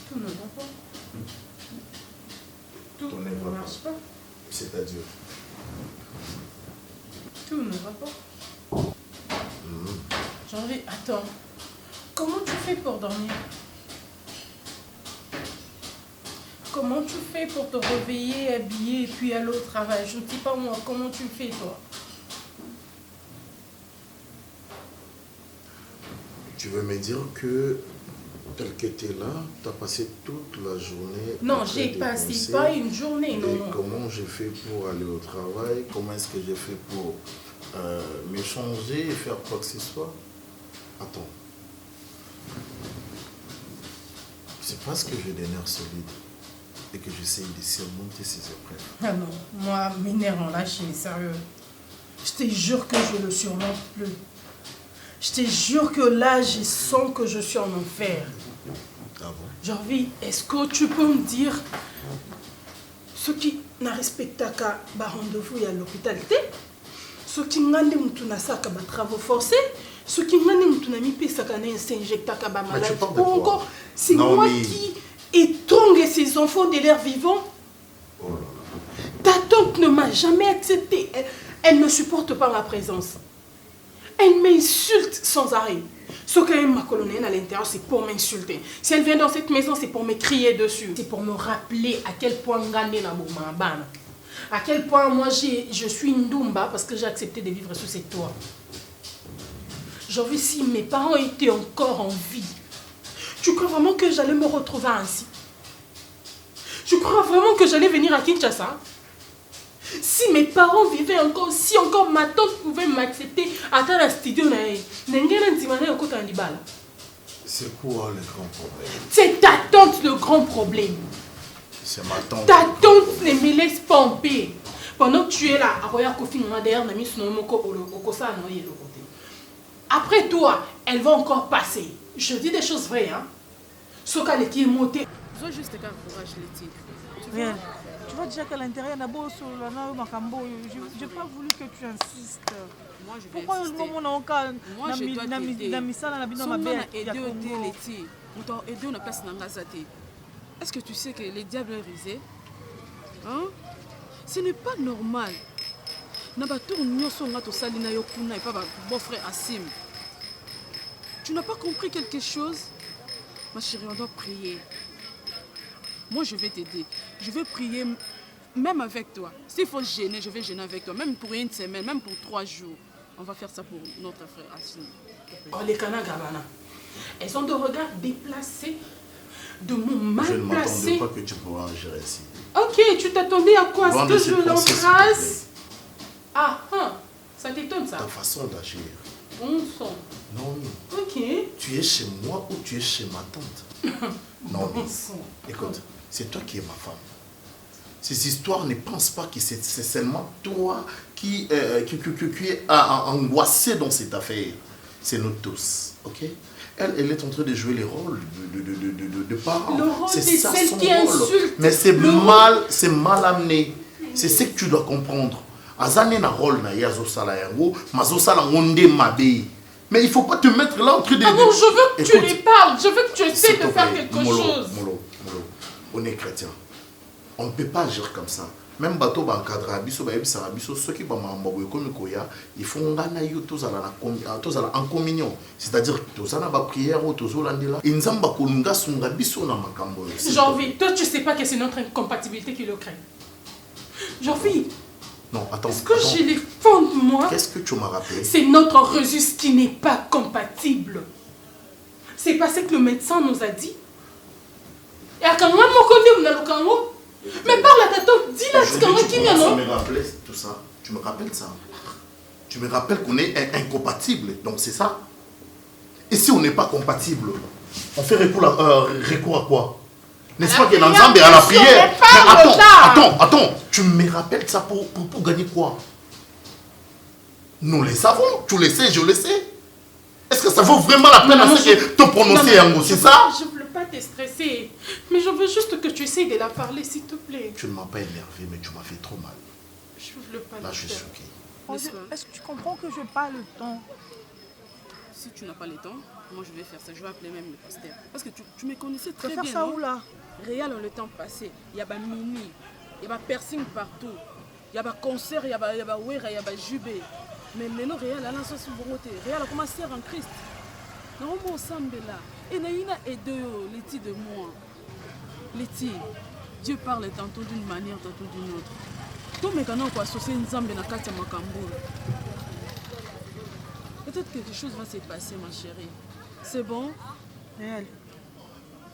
Tout ne va pas. Tout ne marche pas. C'est-à-dire? Tout ne va pas. J'ai envie... Attends. Comment tu fais pour dormir? Comment tu fais pour te réveiller, habiller et puis aller au travail? Je ne sais pas moi. Comment tu fais toi? Tu veux me dire que tel que tu es là, tu as passé toute la journée... Non, j'ai passé pas une journée, non, non. Comment j'ai fait pour aller au travail? Comment est-ce que j'ai fait pour m'échanger et faire quoi que ce soit? Attends. C'est parce que j'ai des nerfs solides et que j'essaye de surmonter ces épreuves. Ah non, moi, mes nerfs ont lâché, sérieux. Je te jure que je ne le surmonte plus. Je te jure que là, je sens que je suis en enfer. Ah bon? Jarvi, est-ce que tu peux me dire ce qui n'a respecté qu'à rendez-vous à l'hôpital? Ce qui n'a pas de travaux forcés, ce qui n'a pas s'injecter à la maladie. Ou encore, c'est moi qui étrangle ces enfants de l'air vivant. Oh là là. Ta tante ne m'a jamais accepté. Elle ne supporte pas ma présence. Elle m'insulte sans arrêt. Ce qu'elle ma colonelle à l'intérieur, c'est pour m'insulter. Si elle vient dans cette maison, c'est pour me crier dessus. C'est pour me rappeler à quel point à quel point moi je suis une Ndumba parce que j'ai accepté de vivre sous cette toit. J'ai envie, si mes parents étaient encore en vie, tu crois vraiment que j'allais me retrouver ainsi? Tu crois vraiment que j'allais venir à Kinshasa? Si mes parents vivaient encore, si encore ma tante pouvait m'accepter à la studio, c'est quoi le grand problème? C'est ta tante le grand problème. C'est ma tante. Ta tante ne me laisse pas en paix. Pendant que tu es là, après toi, elle va encore passer. Je dis des choses vraies, hein. Ce qu'elle est montée. Je veux juste qu'encourage les tigres. Rien. Tu vois déjà qu'à l'intérieur, j'ai pas voulu que tu insistes. Moi, je vais pourquoi insister. Moi, je dois t'aider. Est-ce que tu sais que les diables est risé? Hein? Ce n'est pas normal. Tu n'as pas compris quelque chose? Ma chérie, on doit prier. Moi, je vais t'aider. Je vais prier même avec toi. S'il faut gêner, je vais gêner avec toi. Même pour une semaine, même pour 3 jours. On va faire ça pour notre frère Assine. Oh, les Kanagabana. Elles ont des regards déplacés, de mots mal placés. Je ne m'attendais pas que tu pourras gérer ici. Ok, tu t'attendais à quoi? Est-ce que je l'embrasse? Ah, ça t'étonne ça? Ta façon d'agir. Bon sang. Non, ok. Tu es chez moi ou tu es chez ma tante? Non, bon sang. Écoute, c'est toi qui es ma femme. Ces histoires ne pensent pas que c'est seulement toi qui est angoissé dans cette affaire. C'est nous tous, ok? Elle est en train de jouer les rôles de parents. C'est ça son qui rôle. Insulte. Mais c'est mal amené. C'est ce que tu dois comprendre. Azane na rôle na yazo sala yango, mazo sala ngonde mabe. Mais il ne faut pas te mettre là en train de... Ah non, je veux que tu lui parles. Je veux que tu essaies de faire quelque chose. Molo, on est chrétien. On ne peut pas agir comme ça. Même bateau bankadra biso ba yebisa biso ceux qui ba mambo ekomi koya, il faut ngana yo tozala en communion. C'est-à-dire tozala ba prière ou tozolandela. Inzamba kolunga sunga biso na makambo. J'ai envie. Toi tu sais pas que c'est notre incompatibilité qui le crée. J'ai envie. Non, attends. Est-ce que j'ai les fonds de moi? Qu'est-ce que tu m'as rappelé? C'est notre registre qui n'est pas compatible. C'est pas ce que le médecin nous a dit. Et à quand moi, mais parle à ta tante, dis-la ce qu'il y a, non? Tu me rappelles tout ça. Tu me rappelles ça. Tu me rappelles qu'on est incompatibles. Donc c'est ça. Et si on n'est pas compatible, on fait recours à quoi? N'est-ce pas qu'il y a l'ensemble à la prière? Mais attends. Tu me rappelles ça pour gagner quoi? Nous les savons. Tu le sais, je le sais. Est-ce que ça vaut vraiment la peine de te prononcer en mot? C'est ça? Je ne veux pas te stresser. Mais je veux juste que tu essayes de la parler, s'il te plaît. Tu ne m'as pas énervé, mais tu m'as fait trop mal. Je ne veux pas. Là, je suis choqué. Est-ce que tu comprends que je n'ai pas le temps? Si tu n'as pas le temps, Moi, je vais faire ça. Je vais appeler même le pasteur. Parce que tu me connaissais très Tu vas bien. faire ça non? où là? Réal, le temps passé, il y a mini, il y a piercing partout. Il y a concert, il y a wera, il y a jubé. Mais maintenant, Réal, là, ça c'est bon côté. Réal a commencé en Christ. Non, on ensemble là. Et il a aidé les petits de moi. Les petits. Dieu parle tantôt d'une manière, tantôt d'une autre. Tout le monde peut associer Nzambe na kati ya makambo. Peut-être quelque chose va se passer, ma chérie. C'est bon? Réal,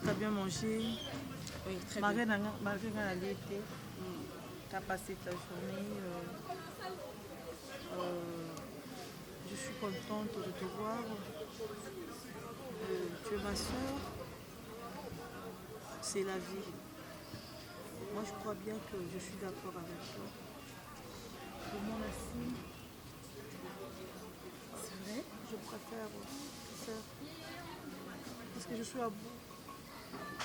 tu as bien mangé. Oui, très bien. Malgré la l'été, tu as passé ta journée. Je suis contente de te voir. Tu es ma soeur. C'est la vie. Moi, je crois bien que je suis d'accord avec toi. Pour mon Nassim, c'est vrai, je préfère sœur. Parce que je suis à bout.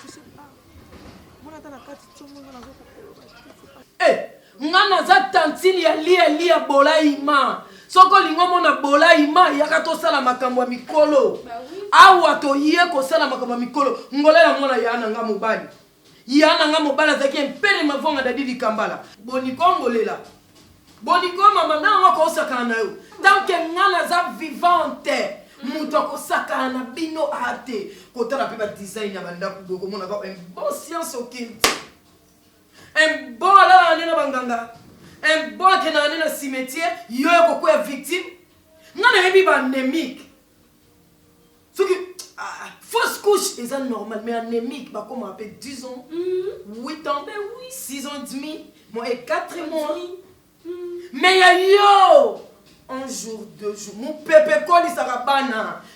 Je sais pas. Moi, dans la carte, tout le monde a Eh, ngana za tantine ya lia bola ima. Soko lingo mona bola ima yaka to sala makambo ya mikolo. Awa to yie ko sala makambo ya mikolo. Ngolela mona yana nga mobali. Yana nga mobali zaki mpele mavonga dadi di kambala. Boni kongolela. Boni ko mama na nga ko saka na yo. Tant que ngana za vivante. Muto ko saka na bino ate. Ko tala pe ba design ya banda ku ko mona ba un bon science occulte. Un bon à la banganga, un bon qui est dans le cimetière, il y a beaucoup de victimes. Nous avons un anémique. Ce qui fausse couche, c'est normal, mais anémique, comme on appelle 10 ans, 8 ans, 6 ans et demi, moi et 4 mois. Mais il y a yo, un jour, 2 jours, mon pépé colle, il s'arrête.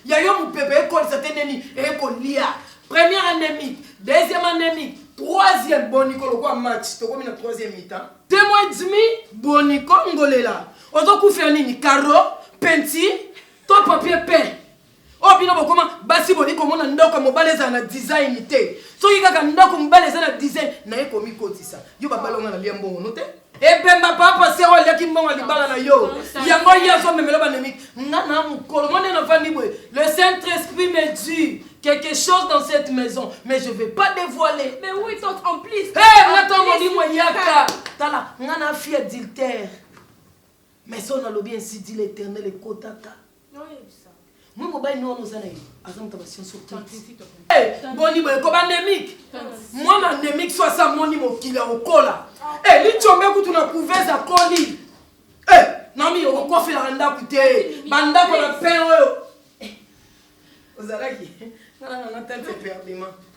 Il y a yo, mon pépé colle, ça t'énénie, et qu'on lia. Première anémique, deuxième anémique. Troisième Bonico, le quoi match, tu as troisième mi-temps. 2 mois et demi, Bonico, Ngolela. On doit faire nini, carreau, penti, ton papier peint. Oh, bien, comment, Bassi Bonico, mon andoko, mon balais en a design, ité. So, il y a un andoko, mon balais en a design, n'a pas mis côté ça. You va ballon à l'alien bon, noté. Eh ben, ma papa, c'est un qui m'a dit balana yo. Il y a moi, il y a son même anémique. Nana, mon colomane n'a pas dit, le Saint-Esprit me dit quelque chose dans cette maison, mais je ne vais pas dévoiler. Mais oui, tante, en plus. Hé, attends, mon dit, moi, yaka. Tala, ngana fille adultère. Mais ça, on a le bien ainsi dit l'éternel et kotaka. Oui, ça. Moi, je vais nous aller. Azam tabassion sur tout. Hé, bon, il est comme anémique. Moi, ma anémique, soit ça, mon niveau qui est au cola. Hé, lui, tu as mis tout dans couvert à colis. Hé, non, mais on va faire la randa coûter. Banda pour la pain. Vous allez on a tellement perdu.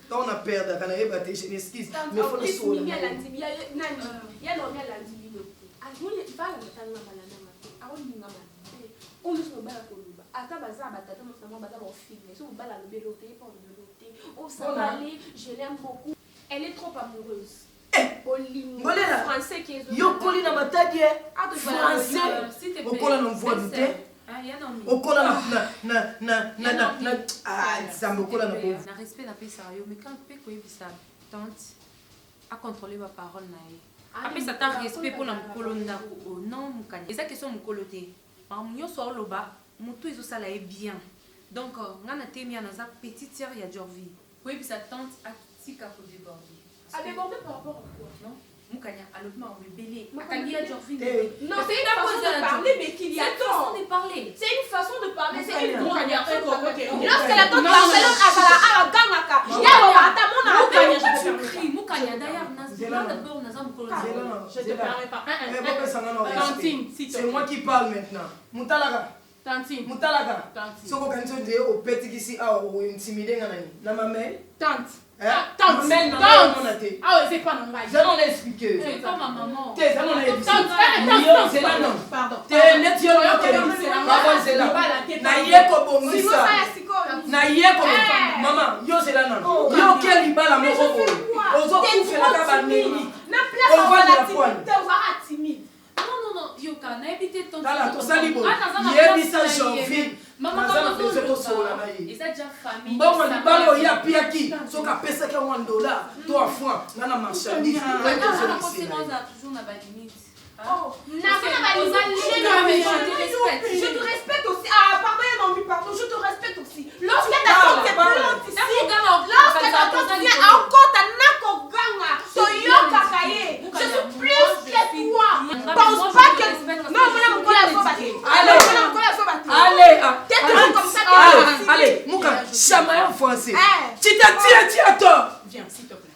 Quand on a perdu, quand on a ébattu, je m'excuse. Mais il faut le sauver. Il y a l'antibi, il y a l'antibi. Je l'aime beaucoup. Elle est trop amoureuse. Français qui est yo koli na matadi français okola na voix du thé okola na ça me colle na na respect na pesa yo mais quand pe ko yebisa tante a contrôler ma parole na ye après ça tant respect pour na mukolo ndako o non mukanya eza question mukolo te mamunyo so loba mutu izo sala e bien donc ngana temia na za petite sœur ya Jorvi ko yebisa tante a tika ko déborder a déborder par rapport à quoi non Mukanya a l'autre main belé Akangia Jorvi non c'est une façon de parler mais qu'il y a façon de parler c'est une façon de parler c'est une Mukanya lorsque la tante Marcelo a gangaka ya ata mona Mukanya d'ailleurs d'abord nous avons colonel je te permets pas c'est moi qui parle maintenant Mutalaka Tantine Mutalaka soko kanzo de au petit ici a au intimider nani na maman tante tante ah ouais c'est pas normal je n'en expliquer c'est pas ma maman t'es ça non est c'est là non pardon t'es net yo pardon c'est là na yeko bongisa na yeko maman yo c'est là non yo quel libala mo ozo kufela ka baneni na place on va la timide on va timide non yoka na habité ton tala to sali bo yebisa Jorvi maman maman to to sola na yi eza déjà famille bon libalo ya piaki soka pesa ka $1 to a franc na marchandise on a toujours na ba limite Oh, Je te respecte aussi. Ah, pardon, je te respecte aussi. Lorsque ta tante est plante ici, lorsque ta tante vient encore ta nakoganga, toyoka kaye, je suis plus que toi. Pense pas que. Non, mon amour, la faut Allez, t'es toujours comme ça. allez, Mouka, chamaille en français. Tu t'as tort. Viens, s'il te plaît.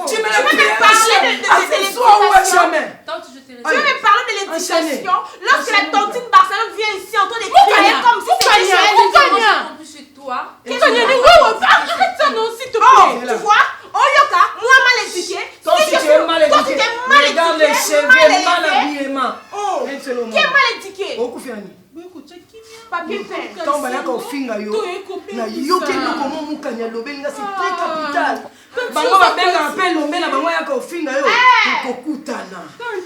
Tu me l'as soit ou à jamais. Tante, je te Tu veux me parler de l'éducation lorsque la tontine Barcelone vient ici en train de crier comme si c'était en plus chez toi. Arrête ça, non, s'il te plaît. Tu vois, Oyoka, moi mal éduqué. Toi, si tu es mal éduqué, regarde les cheveux, mal habillement. Oh, qui est mal éduqué? Papier peint. Tomba yaka ofinga yo na yoki eloko mo mukanya lobelinga c'est très capital bango babengaka mpe lombe na bango yaka ofinga yo tokokutana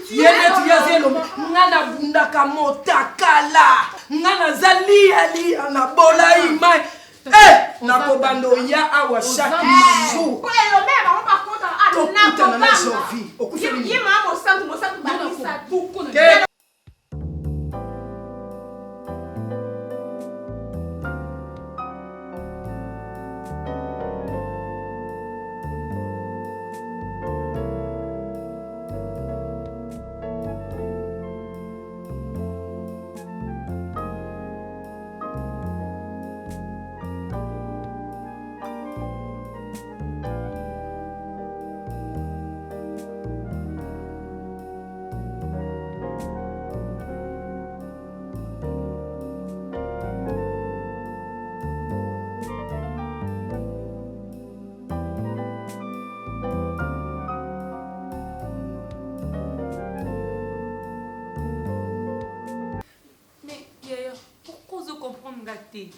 ye neti yaza elombe nga nabundaka motakala nga naza lialia na bolai mai nakobanda oya awa chaque jour tokutana na jovi okufeli te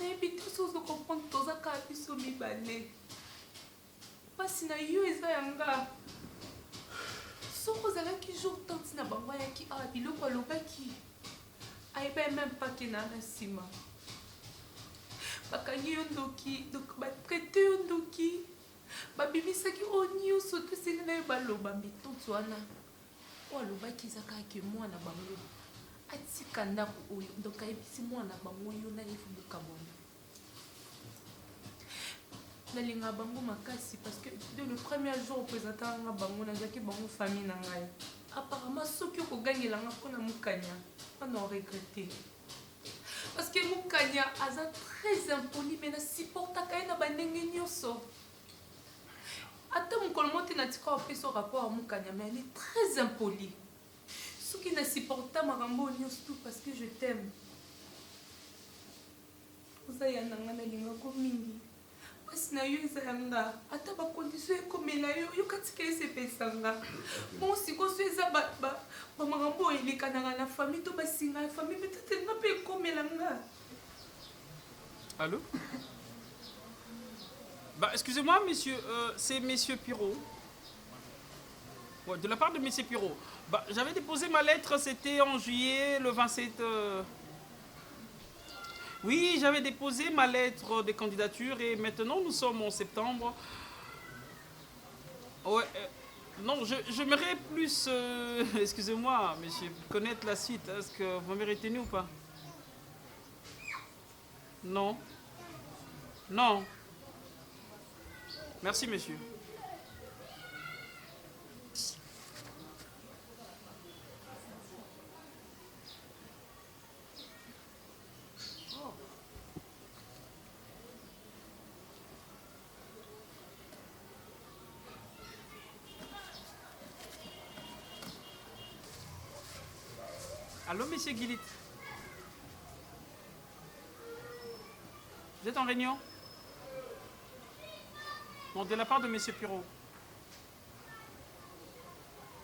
nayebi te so ozokomprendre toza kaka biso mibale mpasi na yo eza yanga soko ozalaki jour tanti na bango ayaki awa biloko alobaki ayeba même pas ke na nsima bakangi yo ndoki donc batraite yo ndoki babimisaki oyo nyonso te seli na yo baloba mitonti wana oyo alobaki eza kaka ke mwana bango atika ndako oyo donc ayebisi mwana bango yo nayefubuka bono nalinga bango makasi parce que de le premier jour opresentanga bango nazalaki bango famille na ngai apparemment soki okogangelanga mpona mokanya wana oregrete parce que mokanya aza très impoli mais nasupportaka ye na bandenge nyonso ata mokolo mo te natika opesa rapport ya mokanya mais elle est très impoli soki nasupporta makambo nyonso tout parce que je t'aime oza ya nanga nalingako mingi mpasi na yo eza yanga ata bakondition ekomela yo yokatika esepesanga bon sikoso eza bamakambo oyo elekanaka na famille to basinga ya famille peut-être nga mpe ekomelanga. Allô? Bah, excusez-moi, monsieur, c'est monsieur Pirot. Ouais, de la part de monsieur Pirot. Bah, j'avais déposé ma lettre, c'était en juillet, le 27... Oui, j'avais déposé ma lettre de candidature et maintenant nous sommes en septembre. Ouais, non, j'aimerais plus, excusez-moi, monsieur, connaître la suite. Est-ce que vous m'avez retenu ou pas? Non. Non. Merci, monsieur. Allô, monsieur Guilit? Vous êtes en réunion? Non, de la part de monsieur Pirot.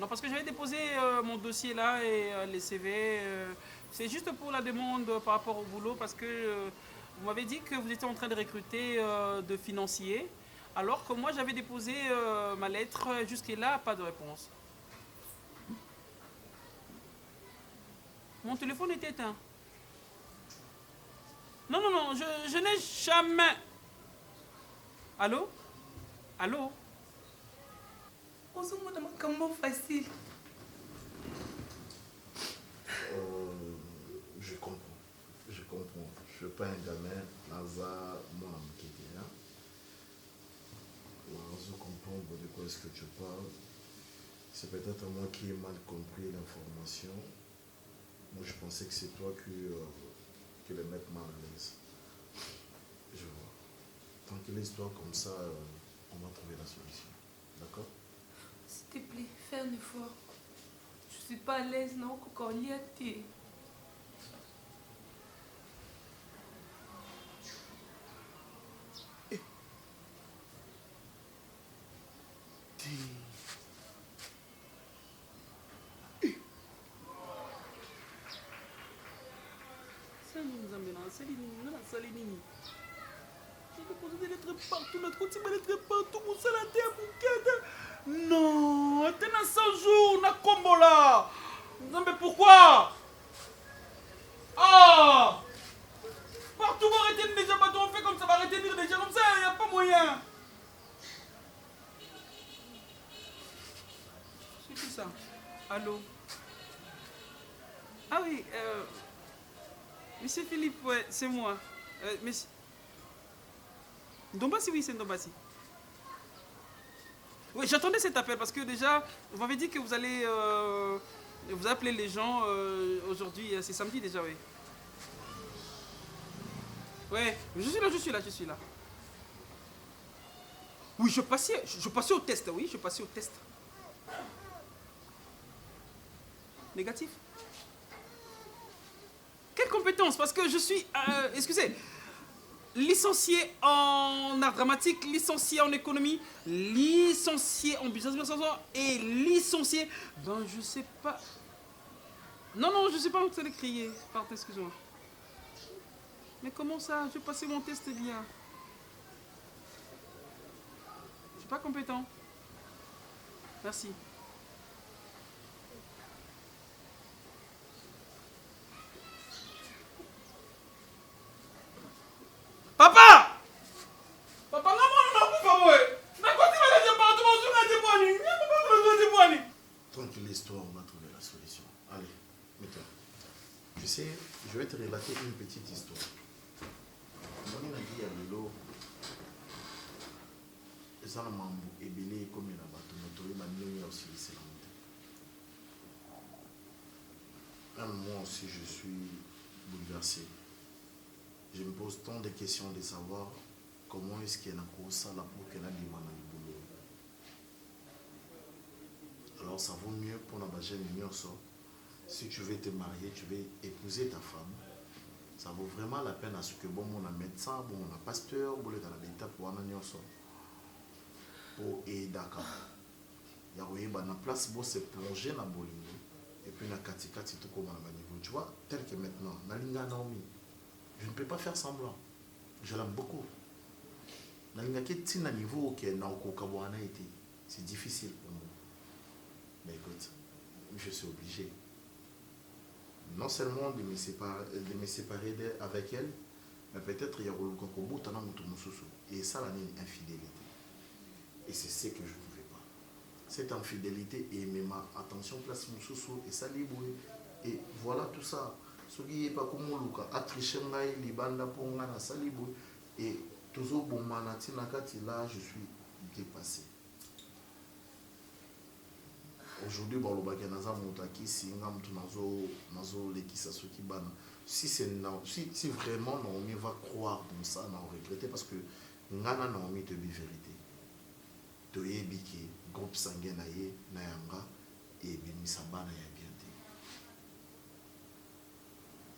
Non, parce que j'avais déposé mon dossier là et les CV. C'est juste pour la demande par rapport au boulot parce que vous m'avez dit que vous étiez en train de recruter de financiers, alors que moi j'avais déposé ma lettre, jusque-là, pas de réponse. Mon téléphone est éteint. Non, non, non, je n'ai jamais... Allô? Allô? ozomona makambo facile comprends. Je ne suis pas un gamin. Naza, moi, je comprends de quoi est-ce que tu parles. C'est peut-être moi qui ai mal compris l'information. Moi, je pensais que c'est toi qui le mette mal à l'aise. Je vois. Tranquillise-toi comme ça, on va trouver la solution. D'accord? S'il te plaît, fais un effort. Je suis pas à l'aise, non, quand on y a été. J'ai déposé des lettres partout, notre côté des lettres partout, mon salade, mon quête. Non, t'es dans 100 jours, na combola. Non, mais pourquoi? Ah! Partout, va arrêter déjà, bateau, on fait comme ça, va arrêter de dire déjà comme ça, il n'y a pas moyen. C'est qui ça? Allô? Ah oui, Monsieur Philippe, ouais, c'est moi. Monsieur... Ndombasi, oui, c'est Ndombasi. Oui, j'attendais cet appel parce que déjà, vous m'avez dit que vous allez vous appeler les gens aujourd'hui, c'est samedi déjà, oui. Ouais, je suis là. Oui, je passais au test, oui, je passais au test. Négatif? Quelle compétence? Parce que je suis, excusez, licencié en art dramatique, licencié en économie, licencié en business et licencié dans je sais pas. Non, je sais pas où vous allez crier. Pardon, excuse-moi. Mais comment ça? Je passais mon test bien. Je suis pas compétent. Merci. Papa! Papa, non, por favor. Tranquillise-toi, on va trouver la solution. Allez, mets-toi. Tu sais, je vais te relater une petite histoire. On a dit à Lelo, et ça, et Bélé, comme il a battu, aussi, c'est la montée. Moi aussi, je suis bouleversé. Je me pose tant de questions de savoir comment est-ce qu'il y a un ça là pour qu'elle a du mal au boulot. Alors ça vaut mieux pour la bagène si tu veux te marier, tu veux épouser ta femme. Ça vaut vraiment la peine à ce que bon mon médecin, bon mon pasteur, bon les dans l'état pour un pour aider d'accord. Il y a une place pour se plonger dans le bolingo et puis la katikati tout comme à niveau. Tu vois, tel que maintenant, Nalinga Naomi. Je ne peux pas faire semblant. Je l'aime beaucoup. C'est difficile pour moi. Mais écoute, je suis obligé. Non seulement de me séparer avec elle, mais peut-être il y a un bout et ça, c'est une infidélité. Et c'est ce que je ne veux pas. Cette infidélité et même attention, place mon sous et ça libre. Et voilà tout ça. Ce qui n'est pas comme Luka, Atrishengai, Libanda, Pongana, Salibou, et toujours bon manati nakati, là, je suis dépassé. Aujourd'hui, bon, le baganaza montaki, si ngam tu nazo lekisa soki bana. Si vraiment Naomi va croire comme ça, on va regretter parce que ngana Naomi te dit vérité. Te yebiki, groupe sanguin naye, nayanga, et bimisabana ya bien.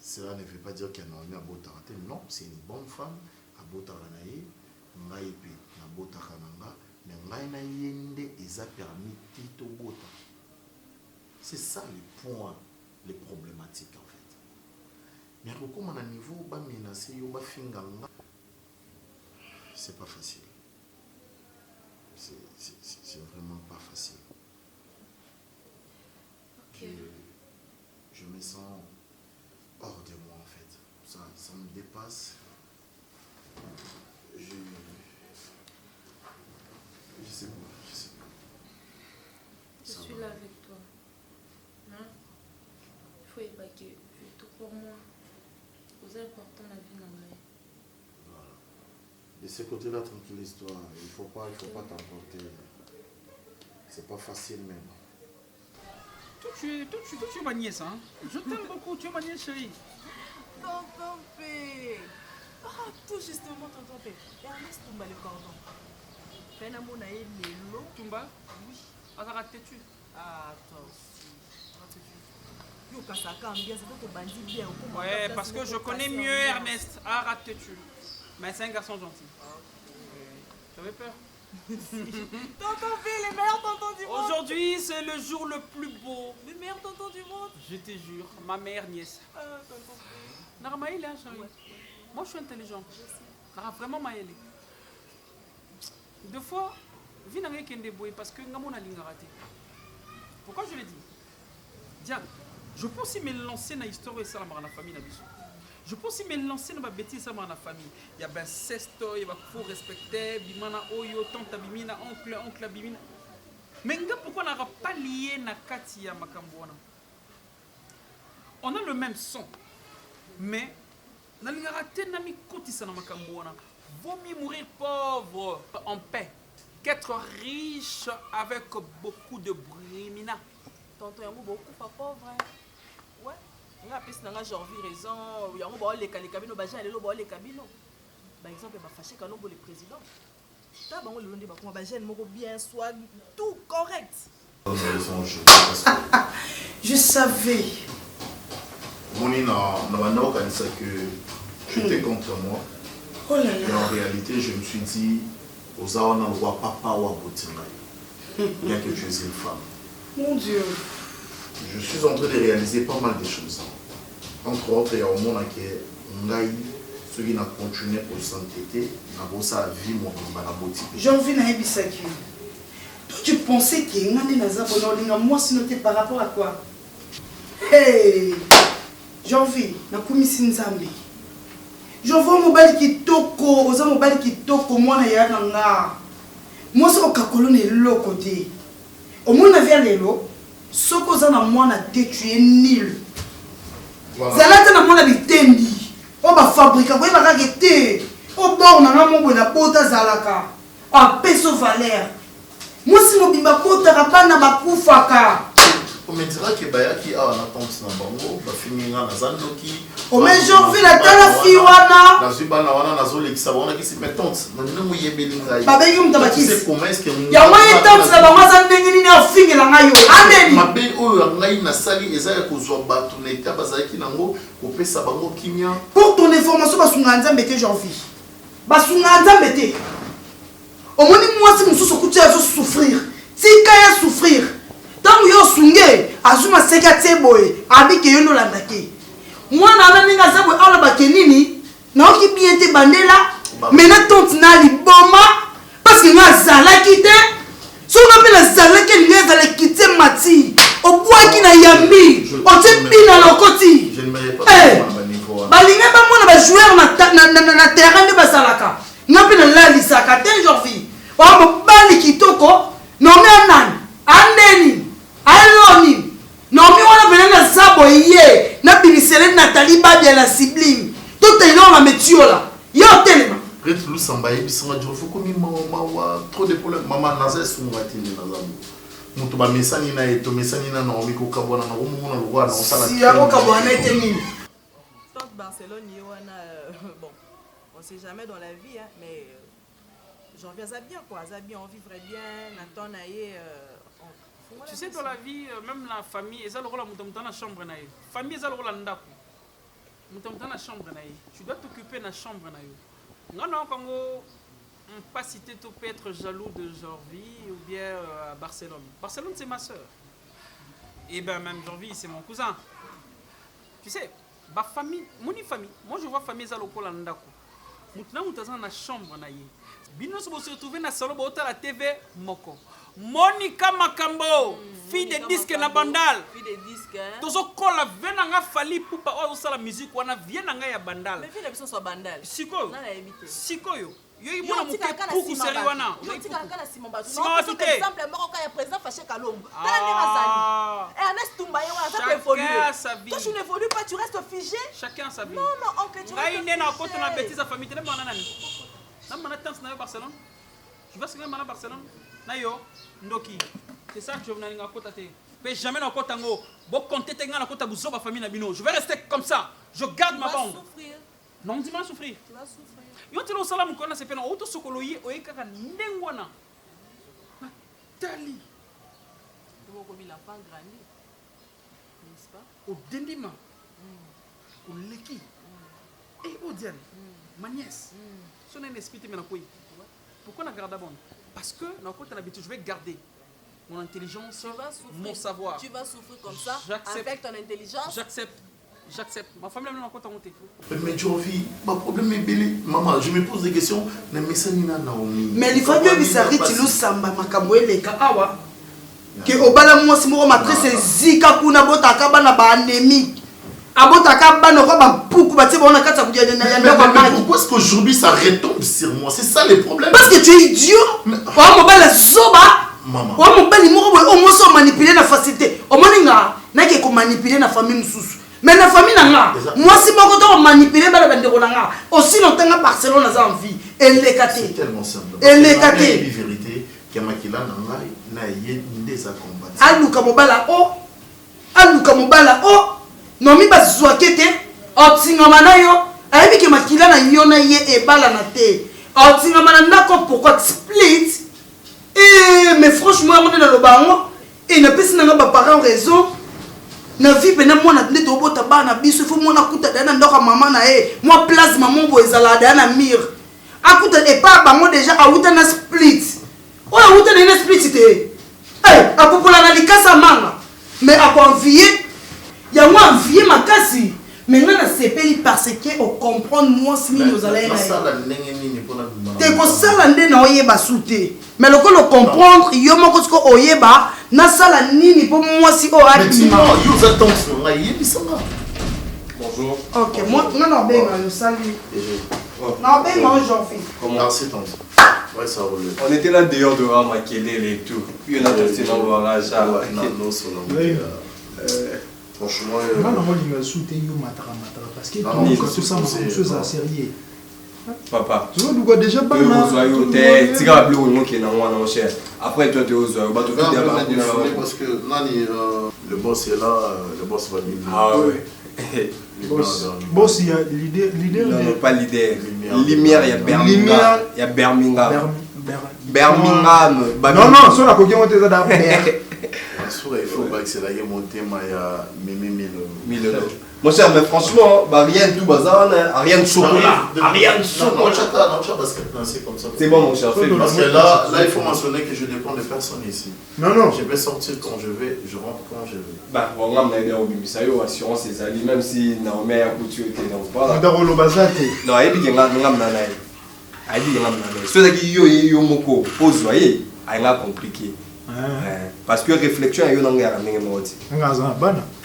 Cela ne veut pas dire qu'elle n'a pas beau taraté. Non, c'est une bonne femme. A beau taranaï, ngai pi na beau tarananga, mais ngai na yende ils a permis tito bota. C'est ça le point, les problématiques en fait. Mais comme on a niveau ba menacé yo ba finganga, c'est pas facile. C'est vraiment pas facile. Okay. Je me sens hors de moi en fait. Ça me dépasse. Je sais pas. Je suis là avec toi. Hein? Il faut évacuer tout pour moi. vous êtes important la vie dans la. De ce côté-là, tranquillise-toi. Il faut pas t'emporter. C'est pas facile même. Toi, tu es ma nièce, hein. Je t'aime beaucoup, tu es ma nièce chérie. Tonton P. Ah, tout justement, tonton P. Ernest Toumba le cordon. Fais un mot naïf, mais l'eau. Toumba? Oui. Ah, ça raté-tu? Ah, toi aussi. Yo, Kasaka, bien, c'est ton bandit bien. Ouais, parce que je connais mieux Ernest. Ah, raté-tu? Mais c'est un garçon gentil. J'avais peur. Tonton P, les meilleurs tontons du monde. Aujourd'hui, c'est le jour le plus beau. Les meilleurs tontons du monde. Je te jure, ma mère nièce. Tonton P. Naramaïle, hein, chérie. Moi, je suis intelligent. Ah, vraiment, Maëlle. Deux fois, vie n'a rien qu'un débrouille parce que Ngamon a raté. Pourquoi je le dis? Diane, je peux aussi me lancer dans l'histoire et ça dans la famille. Je peux aussi me lancer dans ma bêtise dans la famille. Il y a ben cesto, il y a faut respecter, bimana oyo, tante bimina, oncle bimina. Mais pourquoi on n'a pas lié na Katia Makambouana? On a le même son, mais na lingarate na mi kotisa na Makambouana. Vaut mieux mourir pauvre en paix qu'être riche avec beaucoup de brimina. Tonton, yango beaucoup pas pauvre. Ouais. On a plus nanga Jorvi raison. Yango ba les cabino ba jeune lo ba les cabino. Par exemple, ba fâché quand on le président. Ta bango le ndé ba ko ba jeune moko bien soit tout correct. Je savais. Moni na organise que j'étais contre moi. Oh là Et là. en réalité, je me suis dit, aux Awana, on ne voit pas Pawa Boutingaï. Bien que je suis une femme. Mon Dieu. Je suis en train de réaliser pas mal de choses. Entre autres, il y a un monde qui est Ngaï, ceux qui n'ont continué pour s'entêter, n'ont pas vie, mon Banaboти. J'ai envie d'aller bisaki. Toi, tu pensais qu'il y a un naza bonheur, moi, sinon, par rapport à quoi? Hey! J'ai envie, na kumisi nzambe. Je vois mon bal qui toko, oza mon bal qui toko, moi na ya nanga. Moi c'est au kakolo ne lo côté. Au moins na via lelo, soko za na moi na te tu es nul. Zalata na moi na bitendi. O ba fabrica, ko ba rakete. O bor na nga mo na bota zalaka. A peso valeur. Moi si mo bimba bota rabana ba kufaka. On me dira que Bayaki a un attente dans Bango, va finir dans Zandoki. Oh mais j'ai envie la tala fiwana. Dans une banane, on a Zolek, ça va, on a qui s'est met tante. Maintenant, vous y êtes bélingaï. Baba yum tabakis. Tu sais comment est-ce que il y a moyen tante la bama zandengini na fingi la ngayo. Amen. Ma belle oyo ngai na sali ezaya kozwa bato na eta bazaki nango kopesa bango kimia. Pour ton information basunga nzambe te j'ai envie. Basunga nzambe te. Au moins moi si mususu kutia zo souffrir. Tika ya souffrir. Tant yo sunge azuma seka teboye abike yo no landake. Moi na ninga zabo ala bakenini na oki bien te bandela mais na tante na liboma parce que nga zala kite so na pela zala ke nga zala kite mati o boaki na yambi o te bina na koti. Je ne m'avais pas à niveau. Balinga ba mona ba joueur na terrain de basalaka nga pela la lisaka te jorvi wa mo bali kitoko no me anan andeni aloni no mi wana benana zabo ye na bimisele Nathalie Babia la sublime tout est là na metiola yo telema Peut-être lu samba et bisanga jo faut comme mawa trop de problèmes maman naza sungati ni nazamu mutu ba mesani na eto mesani na no mi ko kabona na ko mona lwa na osala si yako kabona ete nini Tante Barcelone, bon, on sait jamais dans la vie, hein, mais j'en viens à bien quoi, à bien, on vivrait bien, Nathan Naye. Tu sais, dans la vie, même la famille, ils ont le rôle dans la chambre. La famille, ils ont le rôle dans la chambre. Tu dois t'occuper de la chambre. Non, non, quand on pas citer, tu peux être jaloux de Jorvi ou bien à Barcelone. Barcelone, c'est ma soeur. Et ben même Jorvi, c'est mon cousin. Tu sais, ma famille, moi je vois famille ils ont le rôle dans la Maintenant, on est dans la chambre. Bino se retrouver dans le salon de la TV Moko. Monica Makambo, fille de disque na bandal. Fille de disque, hein. Tozo kola venanga fali pupa o la musique wana vienanga ya bandal. Mais fille de sont bandal. Sikoyo. Na la éviter. Sikoyo. Yo il mona muke pour sérieux wana. Yo tika kala simamba. Simamba Non, tout exemple moko ka ya président fâché Kalongo. Tala ndenge azali. Et Ernest Tumba ye wana ça évolue. Toi tu n'évolues pas, tu restes figé. Chacun sa vie. Non non, OK, tu restes. Ngai na kota na bêtise famille tele mona nani. Na mana tante na Barcelone. Tu vas signer mana Barcelone. Na yo ndoki. C'est ça que je venais na kota te. Mais jamais na kota ngo. Bo compter te ngana kota buzo ba famille na bino. Je vais rester comme ça. Je garde ma bande. Non, dis-moi souffrir. Tu vas souffrir. Yo telo sala mukona se pena auto sokoloyi oyekaka ndengwana. Nathalie. Comment comme l'enfant grandit. N'est-ce pas? Au Dendima. Au Leki. Et au Diane. Ma nièce. Son esprit te mena quoi? Pourquoi on garde bon? Parce que dans côté l'habitude, je vais garder mon intelligence, mon savoir. Tu vas souffrir comme ça avec ton intelligence. J'accepte. Ma famille est encore en monter. Mais Jovi, mon problème est belé. Maman, je me pose des questions. Mais Naomi. Mais il faut que vous sachiez que samba makamwele ka awa. Que obala moi si mo matrice zika kuna bota kaba na ba anémique. Abota kaba no ba pouku ba tse bona katsa kudia na mais pourquoi est-ce qu'aujourd'hui ça retombe sur moi? C'est ça le problème. Parce que tu es idiot. Wa mo bala soba. Maman. Wa mo bali mo au moins so manipuler na facilité. O moninga na ke ko manipuler na famille mususu. Mais la famille n'a pas. Moi, si je suis manipulé, aussi longtemps que Barcelone a envie. Elle est catée. C'est tellement simple. Elle est catée. La vérité, que Makila n'a des accompagnés. Aluka Mobala O. Aluka Mobala O. Non, mais pas si tu es. Otingamana yo. Ayebi que Makila na yona ye e bala na te. Otingamana nako pourquoi split. Mais franchement, on est dans le banc. Et ne peut pas parents raison. Na vie pena mwana nde to bota bana biso fo mwana kuta dana ndoka mama na e moi place maman bo ezala dana mir akuta e pa bango déjà awuta na split o awuta na split te apopola na likasa mama mais akonvier ya moi envier makasi mais ngana sepeli parce que o comprendre moi si ni ozala na te ko sala nde na oyeba soute mais le ko le comprendre yo moko ko oyeba na sala nini pour moi si o abima bonjour. OK moi non ben on salue non ben moi j'en fais comment c'est ton ouais ça roule. On était là dehors devant Makelele et tout puis on a dansé dans le barrage non franchement parce que tout ça chose à sérieux. Papa, tu vois déjà pas après toi tu oses parce que Nani le boss est là, le boss va venir. Ah ouais. Boss il y a leader non pas leader lumière il y a Birmingham non sur la coquille on était là il faut pas que c'est là monter il y a Milo. Mon cher, mais franchement, bah, rien de tout bazar, rien de chocolat. Rien de chocolat. C'est bon, mon cher. Parce que là, il faut mentionner que je dépends de personne ici. Non. Je vais sortir quand je vais, je rentre quand je veux. Bah, on va m'aider au Bibisayo, assurance et Zali, même si Naomi a coutu était dans le bar. Non, et puis il y a un nanay. Il dit ceux qui yo moko, pose, voyez, il a compliqué. Parce que réflexion, il y a un nanay.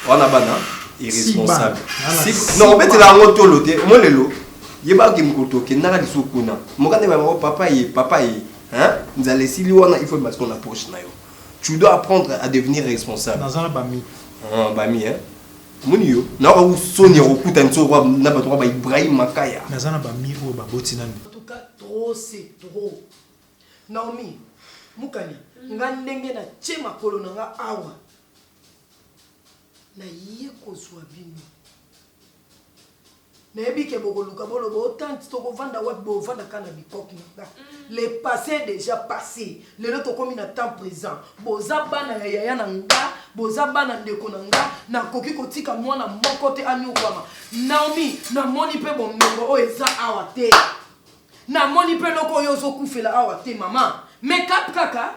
On a bana. Irresponsable. Non, en fait, c'est la moto loté. Moi, le lot. Il y a pas qui me coûte. Qui n'a pas de soukuna. Moi, quand je papa, hein, nous allons si loin, il faut parce qu'on approche na yo. Tu dois apprendre à devenir responsable. Dans un bami. Bami, hein. Mon yo. Na ou sonner au coup d'un tour, na pas trop Ibrahim Makaya. Dans un bami ou babotinani. En tout cas, trop c'est trop. Naomi, Mukani, ngandenge na chema kolona nga awa. Na ye kozwa bino na yebi ke bokoluka boloba autant tokovanda wapi bovanda kana bikoki na le passé est déjà passé lelo tokomi na temps présent boza bana ya yaya na nga boza bana ndeko na nga nakoki kotika mwana moko te anyukwama Naomi namoni mpe bomengo oyo eza awa te namoni mpe loko oyo ozokufela awa te mama make up kaka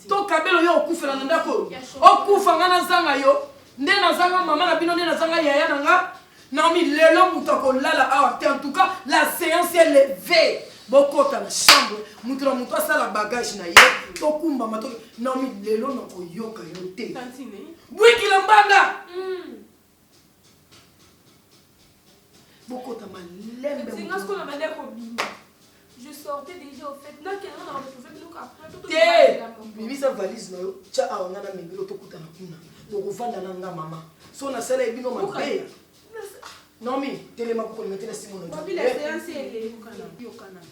tokabelo yo okufela na ndako okufa nga na zanga yo nde nazanga mama na bino nde nazanga yaya nanga Naomi lelo mutako lala awa te en tout cas la séance est levée bokota na chambre mutu na mutu asala bagage na ye tokumba mato Naomi lelo na koyoka yo te bwikila mbanga bokota malembe Je sortais déjà au fait. Là, quelqu'un a retrouvé le après. Bimisa valise na yo. Tcha a ngana mengelo to kutana kuna. To kovanda na nga mama. So na sala ebino mabe. Non mais telema ko mettre Simon. Papi la séance elle est au canal.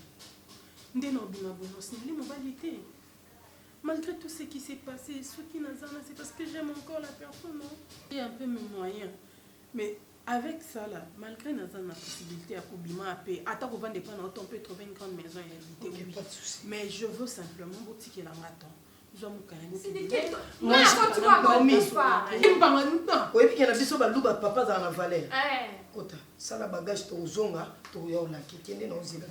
Ndeno bima bonos ni mobalité. Malgré tout ce qui s'est passé, ce qui n'a pas, c'est parce que j'aime encore la personne, non? J'ai un peu mes moyens. Mais avec ça, là, malgré la possibilité à Koubima à payer, à Takovan dépendant, on peut trouver une grande maison et habiter. Okay, pas de souci. Mais je veux simplement boutique et la matin. C'est de quel temps? Moi, quand tu vas raconter ça. Oui, puis il y a des gens qui ont papa dans la vallée. Kota, ça la bagage to zonga, to ya la kikende na ozila.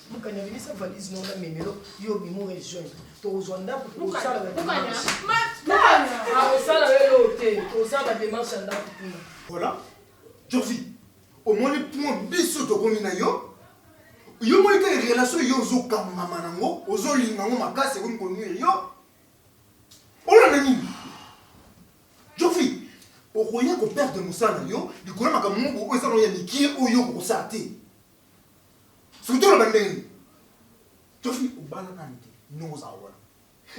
Mukanya vini sa valise non na memelo, yo bimo rejoindre. To zonda pour to sala. Mukanya. Ah, ça la veloté, to sala démarche anda kuna. Voilà. Jovi. Au moins le point biso to komina yo. Yo mo ite relation yo zo kama manango, ozo lingango makase ko konnu yo. Ola nani. Jovi. Okoya ko perdre musana yo likolo makamungu o ezalo ya mikie oyo ko sate surtout la bandeng tofi obala nante noza wala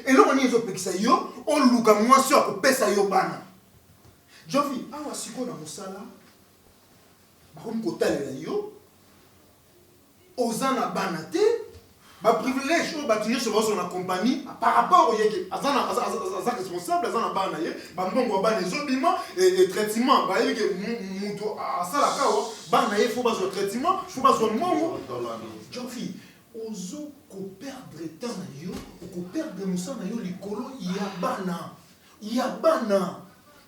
eloko ni ezo pekisa yo o luka mwasi akopesa yo bana Jovi awa siko na musala bakomi kotalela yo ozana bana te ba privilège o batunye so bazo na compagnie par rapport au yeke azana responsable azana bana ye ba mbongo bana ezobima et traitement ba yeke muto asala kawa bana ye faut bazo traitement faut bazo mbongo Jovi ozo ko perdre temps na yo ko perdre musana yo likolo ya bana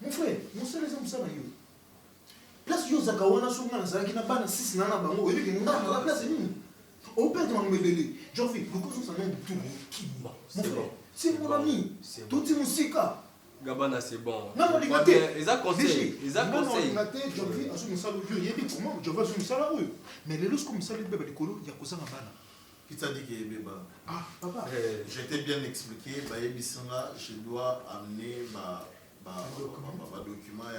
mon frère musala za musana yo place yo zakawana so ngana zaki na bana 6 nana bango yeke ngana la place nini au père de mon bébé, j'en fais beaucoup de choses à tout Kimba. C'est mon ami. Tout est musique. Gabana, c'est bon. Non, non, les ils ont conseillé. Ils ont conseillé. J'en fais à ce que ça le vieux. Il y a des comment je vois ce que ça la rue. Mais les loups comme ça, les bébés de colo, il y a quoi ça à bana. Qui t'a dit qu'il y a bébé? Ah, papa. J'étais bien expliqué. Je dois amener ma document et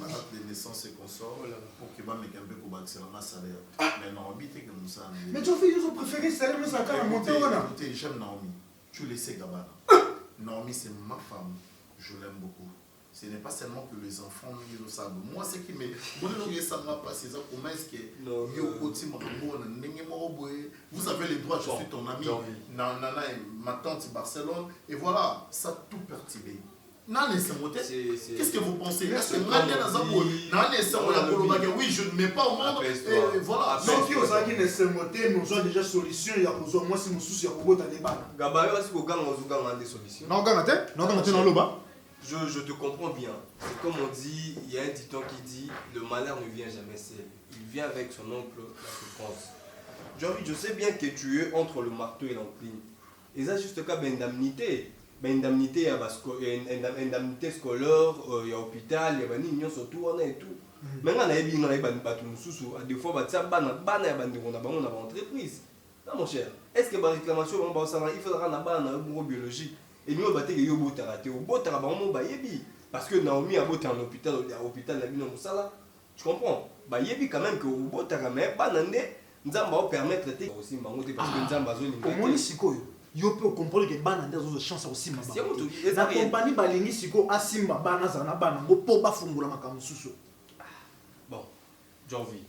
ma date de naissance et consort pour que je me peu pour accélérer ma salaire. Mais Naomi, tu es comme ça. Mais tu as fait, ils ont préféré salaire, mais ça a monté. Écoutez, j'aime Naomi. Tu le sais, Gabana. Naomi, c'est ma femme. Je l'aime beaucoup. Ce n'est pas seulement que les enfants nous savent. Moi, ce qui me. Comment est-ce que. Vous avez les droits, je suis ton ami. Nana et ma tante Barcelone. Et voilà, ça a tout perturbé. Qu'est-ce que vous pensez? Est-ce que oui, je ne mets pas au monde. Et voilà. Ceux qui ont dit ne se moter, nous avons déjà solution. Il y a besoin, moi, si mon souci, il y a beaucoup de débats. Gabayo, est-ce que vous avez des solutions? Non, non, non, je te comprends bien. Comme on dit, il y a un dicton qui dit le malheur ne vient jamais seul. Il vient avec son oncle, la souffrance. Je sais bien que tu es entre le marteau et l'enclume. Et ça, juste cas d'indemnité. Indemnité indemnité scolaire, il y a hôpital, il y a des unions surtout, on a et tout. Maintenant, on a des des fois, on a entreprise. Non, mon cher, est-ce que la réclamation, il faudra un bureau biologique? Et nous, on va dire parce que Naomi a beau en hôpital, tu comprends? Quand même que au beau mais pas nous allons permettre de aussi parce que nous allons yo peut comprendre que bana ndazo chance aussi mama. La compagnie balingi siko asimba bana zana bana ngo po ba fungula makambo susu. Bon, Janvier.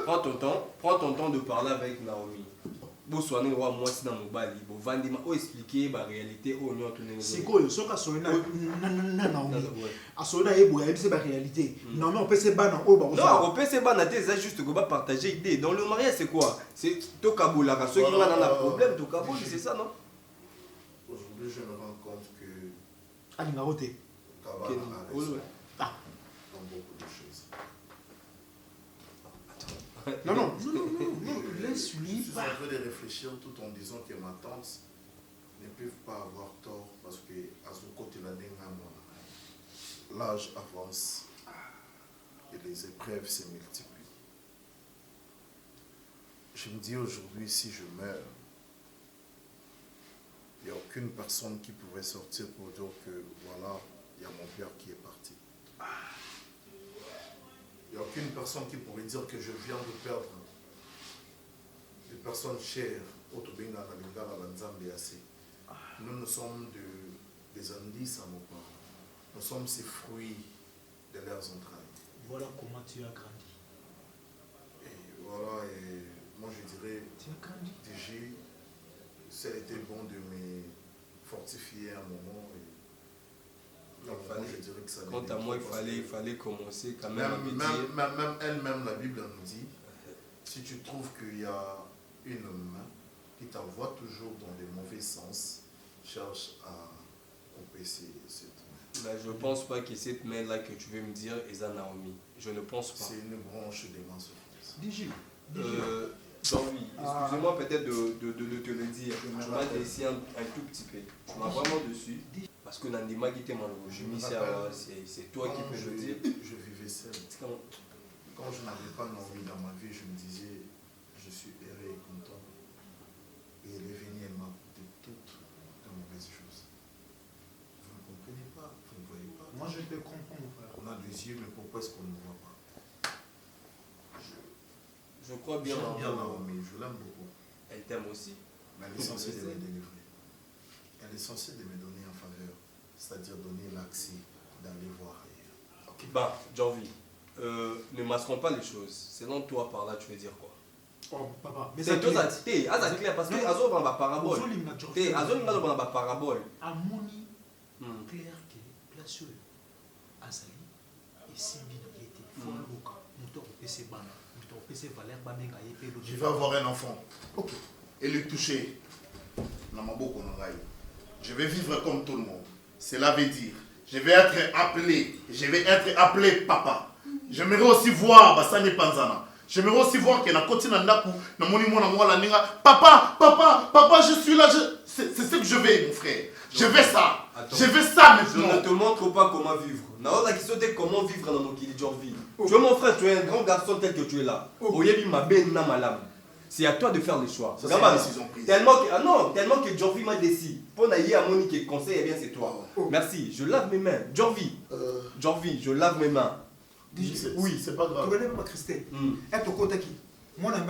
Prends ton temps de parler avec Naomi. Bo soigner roi moi si dans mobali, bo vandima o expliquer la réalité o nyo tout négo. Siko yo soka soina na Naomi. A soina ebo ya c'est la réalité. Non mais on peut se bana o ba. Non, on peut se bana c'est juste que va partager idée. Dans le mariage c'est quoi? C'est to kabola ka so qui va dans un problème to kabola, c'est ça non? Aujourd'hui, je me rends compte que. Alingaroté. Dans beaucoup de choses. Non, laisse-lui. Je suis en train de réfléchir tout en disant que ma tante ne peut pas avoir tort parce que à son côté, l'âge avance et les épreuves se multiplient. Je me dis aujourd'hui, si je meurs, il n'y a aucune personne qui pouvait sortir pour dire que voilà, il y a mon père qui est parti. Il n'y a aucune personne qui pourrait dire que je viens de perdre des personnes chères Nous sommes des indices à nos parents. Nous sommes ces fruits de leurs entrailles. Voilà comment tu as grandi. Et voilà, et moi je dirais, déjà, ça a été bon de me fortifier à un moment. Je dirais que ça quant à moi, il fallait commencer quand même même elle-même, la Bible nous dit, si tu trouves qu'il y a une main qui t'envoie toujours dans des mauvais sens, cherche à couper cette main. Mais je ne pense pas que cette main-là que tu veux me dire est à Naomi. Je ne pense pas. C'est une branche des mensonges. Jean-Louis, excusez-moi peut-être de te le dire. Tu m'as laissé un tout petit peu. Tu m'as vraiment dessus. Parce que Nandima qui était malheureux, c'est toi qui peux le dire. Je vivais seul. Quand je n'avais pas Naomi dans ma vie, je me disais, je suis heureux et content. Et elle est venue, elle m'a apporté toutes les mauvaises choses. Vous ne comprenez pas, vous ne voyez pas. Moi je te comprends, mon frère. On a des yeux, mais pourquoi est-ce qu'on ne voit pas? Je crois bien. J'aime bien Naomi, je l'aime beaucoup. Elle t'aime aussi. Mais elle est censée de me délivrer. Elle est censée de me donner en faveur, c'est-à-dire donner l'accès d'aller voir ailleurs. Ok, bah, Janvi, ne masquons pas les choses. Selon toi, par là, tu veux dire quoi? Oh, papa, mais c'est toi, c'est clair parce que Azo va la parabole. Azo va la parabole. Amoni, clair que place Azali et Simbino était fort loca. Nous PC ban, nous PC Valère Bamenga et Pélo. Je vais avoir un enfant. Ok. Et le toucher. Je vais vivre comme tout le monde. Cela veut dire, je vais être appelé papa. J'aimerais aussi voir Bassani Panzana. J'aimerais aussi voir que na kotina ndaku na moni mona mwala ninga papa je suis là, c'est ce que je veux mon frère. Je veux ça. Attends. Je veux ça maintenant. Je ne te montre pas comment vivre. La question est comment vivre dans mon Kili Jorvi. Tu es mon frère, tu es un grand garçon tel que tu es là. Oyebi ma ben na malam. C'est à toi de faire le choix. Ça, c'est une décision prise. Tellement que Jorvi m'a décidé. Pour naïe à Monique qui conseille, eh bien c'est toi. Merci. Je lave mes mains. Jorvi, je lave mes mains. Oui, c'est pas grave. Tu connais pas Christelle? Elle te compte qui? Moi, je suis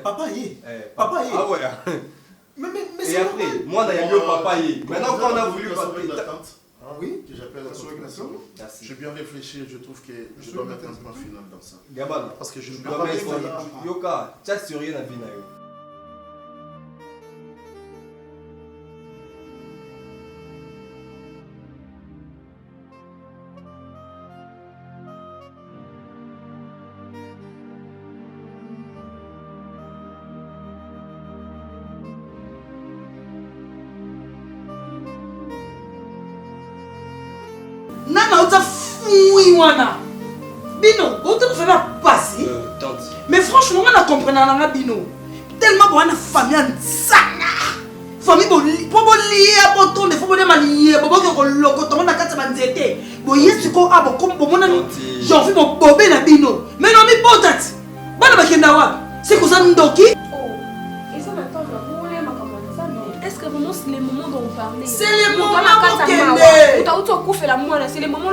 papa y papa y. Ah ouais. Mais et après, moi, je suis papa y. Maintenant, quand on a voulu oui, que j'appelle la consultation. J'ai bien réfléchi, je trouve que je dois mettre un point final dans ça. Gabana, parce que je ne peux dois pas mettre Yoka, tu as sur rien à vie. Nana, on t'a fouillé, wana. Bino, on t'a fait passer. Mais franchement, on a compris Nana Bino. Tellement bon, on a famille en sana. Famille pour lier, pour tourner, pour me manier, pour que le logo, tout le monde a quatre manzettes. Bon, yes, tu comprends, bon, comme pour mon ami, j'ai envie de bobber la Bino. Mais non, mais pas date. Bana Bakendawa, c'est que ça nous doki. Est-ce que vraiment c'est les moments dont on parlait? C'est les moments où c'est les moments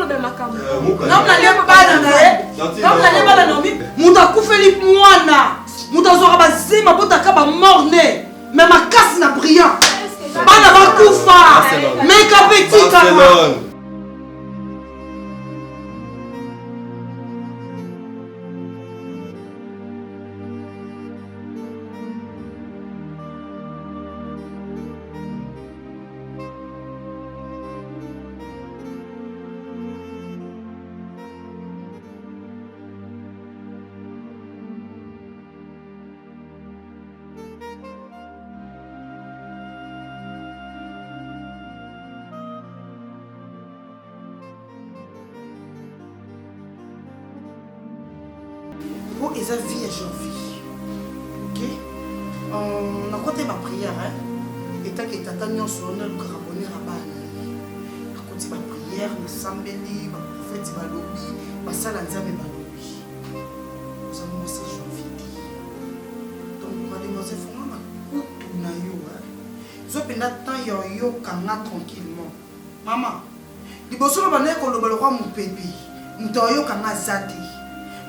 où ils ont vie et janvier. Ok? On a compté ma prière. Et tant que tata n'y a sur le carabonné rabat. On a compté ma prière, le sambeli, ma prophète, ma lobby, ma salanza, ma lobby. Nous avons aussi janvier. Donc, mademoiselle, il faut que tout na yo. Zo pena temps yo kanga tranquillement. Maman, liboso ba na ko lobelo kwa mupepi. Muto yo kanga zati.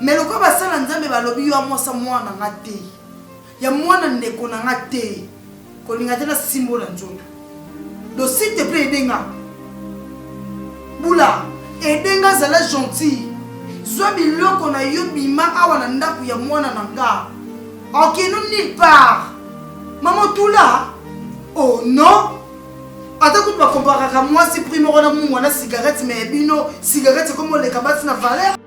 Mais le quoi basala nzambe balobi yo amosa mwana ngate ya mwana ndeko na nga te kolinga te na simbo na nzoto donc s'il te plaît edenga bula edenga zala gentil zwa biloko na yo bima awa na ndako ya mwana na nga okino nulle part mama tula oh non ata kutu bakomparaka mwasi prix moko na mwana cigarette mais bino cigarette comme oleka basi na valeur